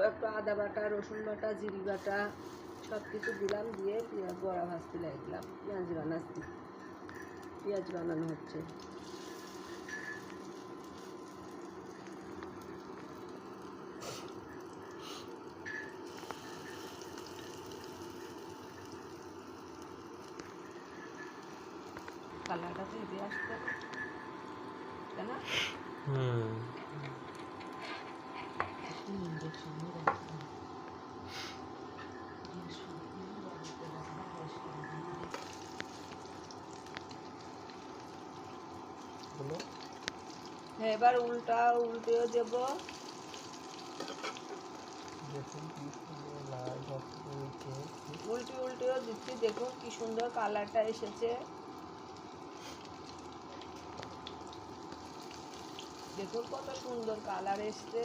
একটু আদা বাটা, রসুন বাটা, জিরি বাটা সব কিছু দিলাম, দিয়ে বড়া ভাজতে লাগলাম। পেঁয়াজ বানানো হচ্ছে। কালারটা তো এদিকে আসতে, তাই না? হ্যাঁ, এবার উল্টেও দেব। উল্টেও দিচ্ছি, দেখুন কি সুন্দর কালারটা এসেছে। দেখুন কত সুন্দর কালার এসছে।